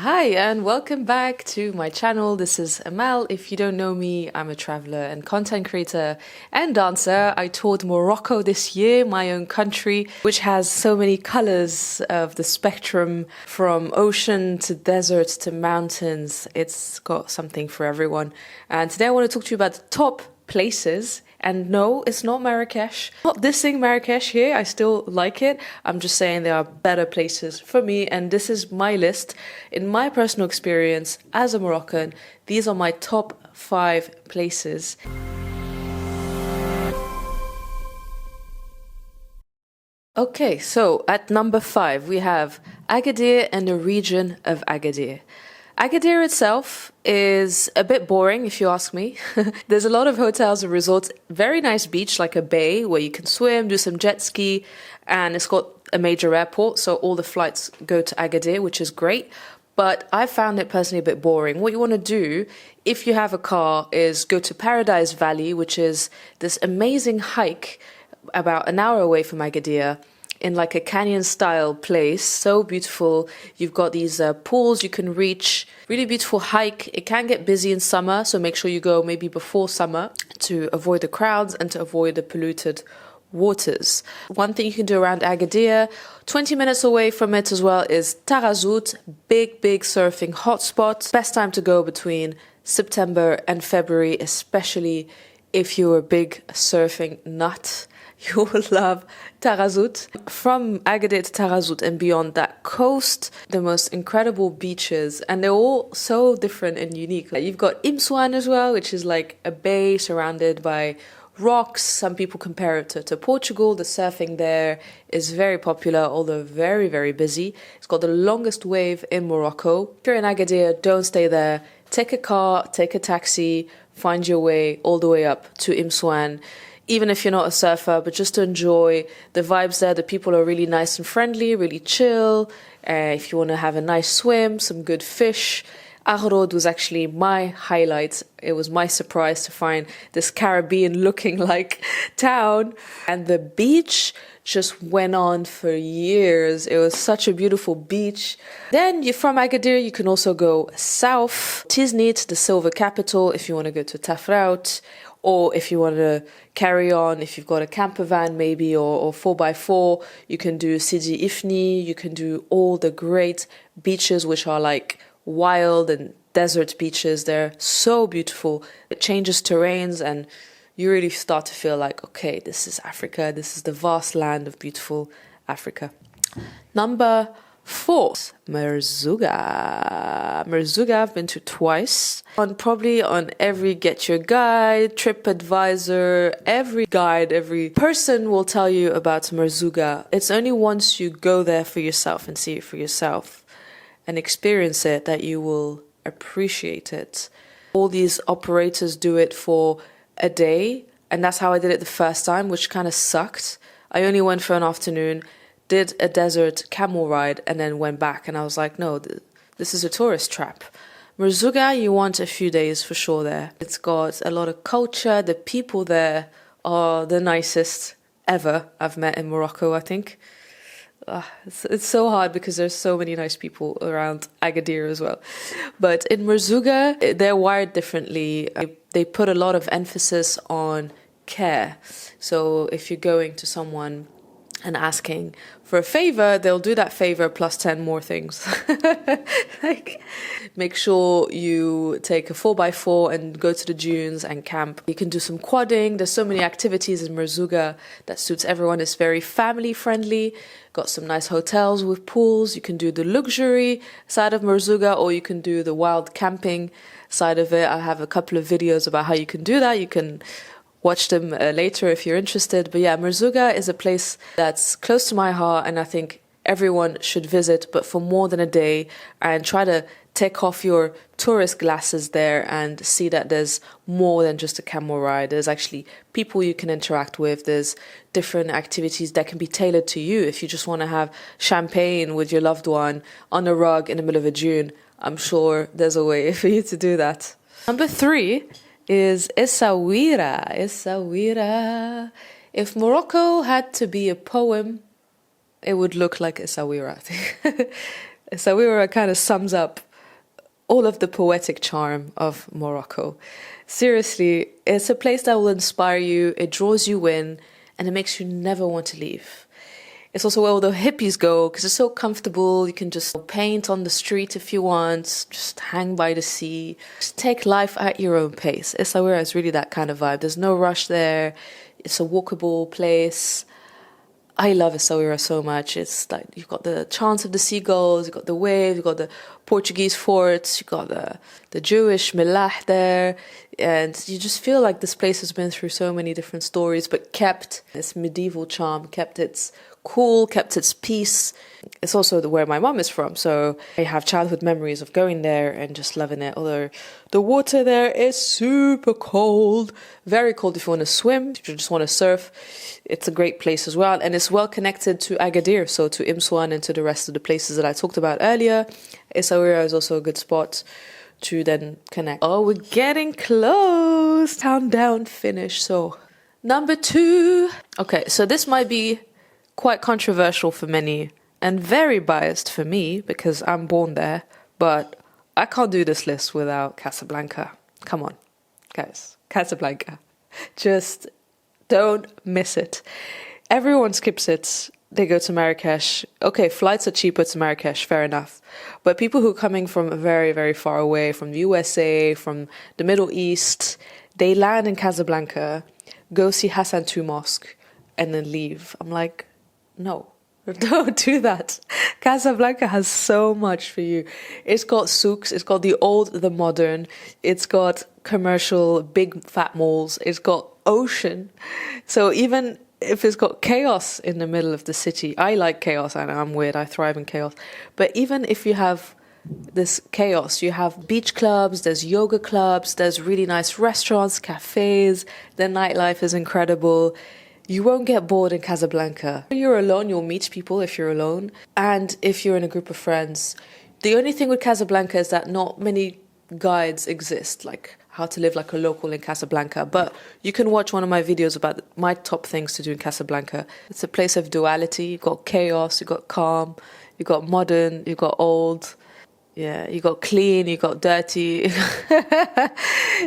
Hi and welcome back to my channel. This is Amal. If you don't know me, I'm a traveler and content creator and dancer. I toured Morocco this year, my own country, which has so many colors of the spectrum from ocean to desert to mountains. It's got something for everyone. And today I want to talk to you about the top places. And no, it's not Marrakesh. I'm not dissing Marrakesh here, I still like it. I'm just saying there are better places for me, and this is my list. In my personal experience as a Moroccan, these are my top 5 places. Okay, so at number 5 we have Agadir and the region of Agadir. Agadir itself is a bit boring if you ask me. There's a lot of hotels and resorts, very nice beach like a bay where you can swim, do some jet ski, and it's got a major airport, so all the flights go to Agadir, which is great. But I found it personally a bit boring. What you want to do, if you have a car, is go to Paradise Valley, which is this amazing hike about an hour away from Agadir, in like a canyon style place, so beautiful. You've got these pools you can reach, really beautiful hike. It can get busy in summer, so make sure you go maybe before summer to avoid the crowds and to avoid the polluted waters. One thing you can do around Agadir, 20 minutes away from it as well, is Tarazout, big surfing hotspot. Best time to go between September and February, especially if you're a big surfing nut. You will love Tarazout. From Agadir to Tarazout and beyond, that coast, the most incredible beaches, and they're all so different and unique. You've got Imsouane as well, which is like a bay surrounded by rocks. Some people compare it to Portugal. The surfing there is very popular, although very busy. It's got the longest wave in Morocco. If you're in Agadir, don't stay there. Take a car, take a taxi, find your way all the way up to Imsouane. Even if you're not a surfer, but just to enjoy the vibes there. The people are really nice and friendly, really chill. If you want to have a nice swim, some good fish. Aghrod was actually my highlight. It was my surprise to find this Caribbean looking like town. And the beach just went on for years. It was such a beautiful beach. Then from Agadir, you can also go south. Tiznit, the silver capital, if you want to go to Tafraout. Or if you want to carry on, if you've got a camper van maybe, or 4x4, you can do Sidi Ifni, you can do all the great beaches which are like wild and desert beaches. They're so beautiful. It changes terrains and you really start to feel like, okay, this is Africa, this is the vast land of beautiful Africa. Number 4, Merzouga. Merzouga I've been to twice. Probably on every Get Your Guide, TripAdvisor, every guide, every person will tell you about Merzouga. It's only once you go there for yourself and see it for yourself and experience it that you will appreciate it. All these operators do it for a day, and that's how I did it the first time, which kind of sucked. I only went for an afternoon, did a desert camel ride, and then went back, and I was like, no, this is a tourist trap. Merzouga, you want a few days for sure there. It's got a lot of culture. The people there are the nicest ever I've met in Morocco, I think. It's so hard because there's so many nice people around Agadir as well. But in Merzouga, they're wired differently. They put a lot of emphasis on care. So if you're going to someone and asking for a favor, they'll do that favor plus 10 more things. Like, make sure you take a 4x4 and go to the dunes and camp. You can do some quadding. There's so many activities in Merzouga that suits everyone. It's very family friendly. Got some nice hotels with pools. You can do the luxury side of Merzouga, or you can do the wild camping side of it. I have a couple of videos about how you can do that. You can watch them later if you're interested. But yeah, Merzouga is a place that's close to my heart, and I think everyone should visit, but for more than a day, and try to take off your tourist glasses there and see that there's more than just a camel ride. There's actually people you can interact with. There's different activities that can be tailored to you. If you just want to have champagne with your loved one on a rug in the middle of a dune, I'm sure there's a way for you to do that. Number 3 is Essaouira. Essaouira. If Morocco had to be a poem, it would look like Essaouira, I think. Essaouira kind of sums up all of the poetic charm of Morocco. Seriously, it's a place that will inspire you, it draws you in, and it makes you never want to leave. It's also where all the hippies go because it's so comfortable. You can just paint on the street if you want, just hang by the sea, just take life at your own pace. Essaouira is really that kind of vibe. There's no rush there. It's a walkable place. I love Essaouira so much. It's like you've got the chants of the seagulls, you've got the waves, you've got the Portuguese forts, you've got the Jewish millah there, and you just feel like this place has been through so many different stories, but kept its medieval charm, kept its cool, kept its peace. It's also where my mum is from, so I have childhood memories of going there and just loving it. Although the water there is super cold, very cold if you want to swim, if you just want to surf. It's a great place as well, and it's well connected to Agadir, so to Imswan and to the rest of the places that I talked about earlier. Essaouira is also a good spot to then connect. Oh, we're getting close. Countdown finish. So number 2. Okay, so this might be quite controversial for many and very biased for me because I'm born there, but I can't do this list without Casablanca. Come on, guys, Casablanca. Just don't miss it. Everyone skips it. They go to Marrakesh. Okay, flights are cheaper to Marrakesh, fair enough. But people who are coming from very, very far away, from the USA, from the Middle East, they land in Casablanca, go see Hassan II Mosque, and then leave. I'm like, no, don't do that. Casablanca has so much for you. It's got souks, it's got the old, the modern, it's got commercial, big fat malls, it's got ocean. So even if it's got chaos in the middle of the city, I like chaos, I know I'm weird, I thrive in chaos. But even if you have this chaos, you have beach clubs, there's yoga clubs, there's really nice restaurants, cafes, the nightlife is incredible. You won't get bored in Casablanca. If you're alone, you'll meet people if you're alone. And if you're in a group of friends, the only thing with Casablanca is that not many guides exist, like how to live like a local in Casablanca. But you can watch one of my videos about my top things to do in Casablanca. It's a place of duality. You've got chaos, you've got calm, you've got modern, you've got old. Yeah, you got clean, you got dirty.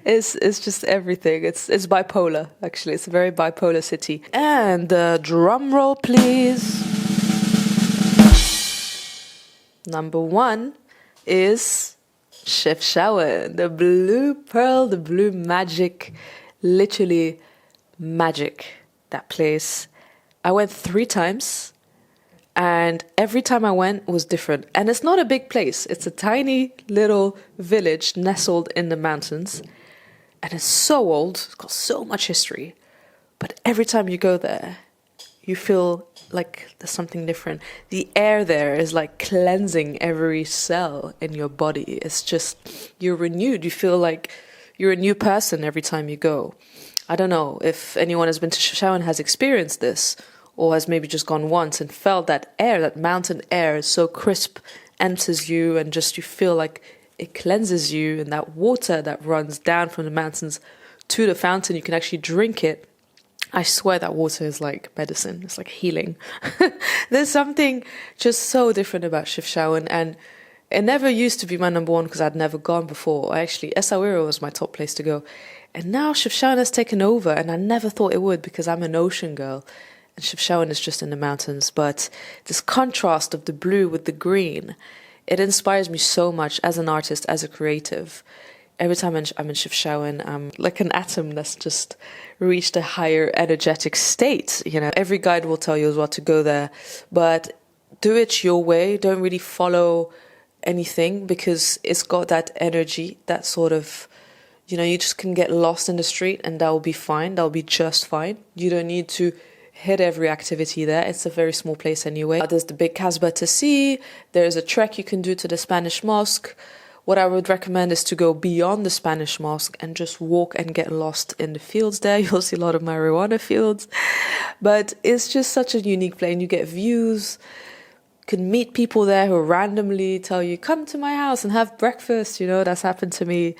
It's just everything. It's bipolar, actually. It's a very bipolar city. And drum roll, please. Number 1 is Chefchaouen, the blue pearl, the blue magic, literally magic. That place. I went 3 times. And every time I went was different. And it's not a big place. It's a tiny little village nestled in the mountains. And it's so old. It's got so much history. But every time you go there, you feel like there's something different. The air there is like cleansing every cell in your body. It's just, you're renewed. You feel like you're a new person every time you go. I don't know if anyone has been to Chefchaouen and has experienced this, or has maybe just gone once and felt that air, that mountain air is so crisp, enters you, and just you feel like it cleanses you, and that water that runs down from the mountains to the fountain, you can actually drink it. I swear that water is like medicine. It's like healing. There's something just so different about Chefchaouen, and it never used to be my number 1 because I'd never gone before. Essaouira was my top place to go. And now Chefchaouen has taken over, and I never thought it would because I'm an ocean girl. And Chefchaouen is just in the mountains, but this contrast of the blue with the green, it inspires me so much as an artist, as a creative. Every time I'm in Chefchaouen, I'm like an atom that's just reached a higher energetic state. You know, every guide will tell you as well to go there, but do it your way. Don't really follow anything because it's got that energy, that sort of, you know, you just can get lost in the street and that will be fine. That will be just fine. You don't need to hit every activity there. It's a very small place anyway. There's the big Casbah to see. There's a trek you can do to the Spanish mosque. What I would recommend is to go beyond the Spanish mosque and just walk and get lost in the fields there. You'll see a lot of marijuana fields. But it's just such a unique place. And you get views. You can meet people there who randomly tell you, come to my house and have breakfast. You know, that's happened to me.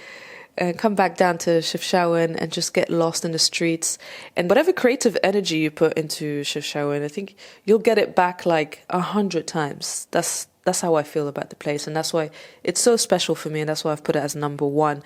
And come back down to Chefchaouen and just get lost in the streets. And whatever creative energy you put into Chefchaouen, I think you'll get it back like 100 times. That's that's how I feel about the place, and that's why it's so special for me, and that's why I've put it as number one.